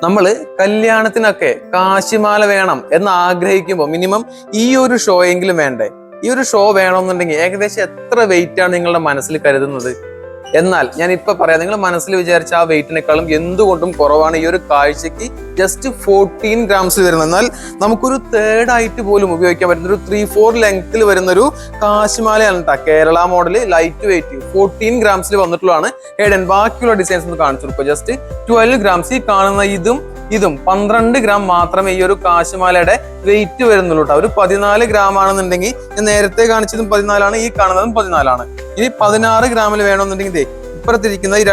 നമ്മള് കല്യാണത്തിനൊക്കെ കാശിമാല വേണം എന്ന് ആഗ്രഹിക്കുമ്പോൾ മിനിമം ഈ ഒരു ഷോ എങ്കിലും വേണ്ടേ? ഈ ഒരു ഷോ വേണമെന്നുണ്ടെങ്കിൽ ഏകദേശം എത്ര വെയിറ്റ് ആണ് നിങ്ങളുടെ മനസ്സിൽ കരുതുന്നത്? എന്നാൽ ഞാൻ ഇപ്പൊ പറയാം, നിങ്ങൾ മനസ്സിൽ വിചാരിച്ച ആ വെയിറ്റിനേക്കാളും എന്തുകൊണ്ടും കുറവാണ് ഈ ഒരു കാഴ്ചക്ക് ജസ്റ്റ് 14 ഗ്രാംസ് വരുന്നത്. എന്നാൽ നമുക്കൊരു തേർഡ് ആയിട്ട് പോലും ഉപയോഗിക്കാൻ പറ്റുന്ന ഒരു 3-4 ലെങ്ത്തിൽ വരുന്നൊരു കാശിമാലയാണ് കേട്ടോ. കേരള മോഡല് ലൈറ്റ് വെയിറ്റ് 14 ഗ്രാംസിൽ വന്നിട്ടുള്ളതാണ്. ഹെഡൻ ബാക്കിയുള്ള ഡിസൈൻസ് ഒന്ന് കാണിച്ചു കൊടുക്കുക. Just 12 grams. ഈ കാണുന്ന ഇതും 12 ഗ്രാം മാത്രമേ ഈ ഒരു കാശിമാലയുടെ വെയിറ്റ് വരുന്നുള്ളൂ കേട്ടോ. ഒരു 14 ഗ്രാം ആണെന്നുണ്ടെങ്കിൽ ഞാൻ നേരത്തെ കാണിച്ചതും 14 ആണ്, ഈ കാണുന്നതും 14 ആണ്. ഇനി 16 ഗ്രാമിൽ വേണമെന്നുണ്ടെങ്കിൽ ഇപ്പുറത്തിരിക്കുന്ന ഈ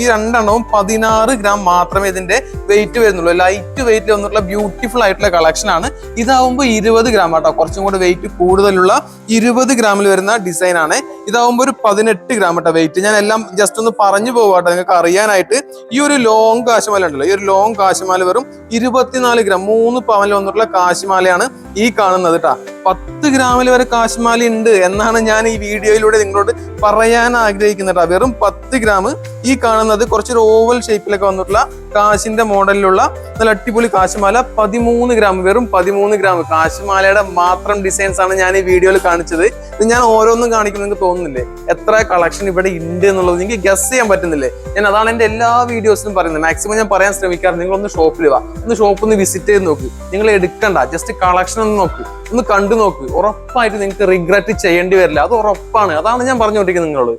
രണ്ടെണ്ണവും 16 ഗ്രാം മാത്രമേ ഇതിന്റെ വെയിറ്റ് വരുന്നുള്ളൂ. ലൈറ്റ് വെയിറ്റ് വന്നിട്ടുള്ള ബ്യൂട്ടിഫുൾ ആയിട്ടുള്ള കളക്ഷൻ ആണ്. ഇതാവുമ്പോൾ 20 ഗ്രാം ആട്ടോ, കുറച്ചും കൂടെ വെയിറ്റ് കൂടുതലുള്ള 20 ഗ്രാമിൽ വരുന്ന ഡിസൈൻ ആണ്. ഇതാവുമ്പോൾ ഒരു 18 ഗ്രാം കേട്ടോ വെയിറ്റ്. ഞാൻ എല്ലാം ജസ്റ്റ് ഒന്ന് പറഞ്ഞു പോവാട്ടോ നിങ്ങൾക്ക് അറിയാനായിട്ട്. ഈ ഒരു ലോങ് കാശിമാല ഉണ്ടല്ലോ, ഈ ഒരു ലോങ് കാശിമാല വെറും 24 ഗ്രാം 3 പവനിൽ വന്നിട്ടുള്ള കാശിമാലയാണ് ഈ കാണുന്നത് കേട്ടാ. 10 ഗ്രാമിൽ വരെ കാശിമാല ഉണ്ട് എന്നാണ് ഞാൻ ഈ വീഡിയോയിലൂടെ നിങ്ങളോട് പറയാൻ ആഗ്രഹിക്കുന്നത്. വെറും 10 ഗ്രാം. ഈ കാണുന്നത് കുറച്ചൊരു ഓവൽ ഷേപ്പിലൊക്കെ വന്നിട്ടുള്ള കാശിന്റെ മോഡലിലുള്ള നല്ല അടിപൊളി കാശിമാല 13 ഗ്രാം. വെറും 13 ഗ്രാം കാശിമാലയുടെ മാത്രം ഡിസൈൻസ് ആണ് ഞാൻ ഈ വീഡിയോയിൽ കാണിച്ചത്. ഇത് ഞാൻ ഓരോന്നും കാണിക്കും, നിങ്ങൾക്ക് തോന്നുന്നില്ലേ എത്ര കളക്ഷൻ ഇവിടെ ഉണ്ട് എന്നുള്ളത്? നിങ്ങൾക്ക് ഗസ് ചെയ്യാൻ പറ്റുന്നില്ലേ? ഞാൻ അതാണ് എന്റെ എല്ലാ വീഡിയോസിലും പറയുന്നത്. മാക്സിമം ഞാൻ പറയാൻ ശ്രമിക്കാറുണ്ട്. നിങ്ങളൊന്ന് ഷോപ്പിൽ വാ, ഒന്ന് ഷോപ്പിൽ ഒന്ന് വിസിറ്റ് ചെയ്ത് നോക്ക്. നിങ്ങൾ എടുക്കണ്ട, ജസ്റ്റ് കളക്ഷൻ ഒന്ന് നോക്ക്, ഒന്ന് കണ്ടു നോക്ക്. ഉറപ്പായിട്ട് നിങ്ങൾക്ക് റിഗ്രറ്റ് ചെയ്യേണ്ടി വരില്ല, അത് ഉറപ്പാണ്. അതാണ് ഞാൻ പറഞ്ഞുകൊണ്ടിരിക്കുന്നത് നിങ്ങളോട്.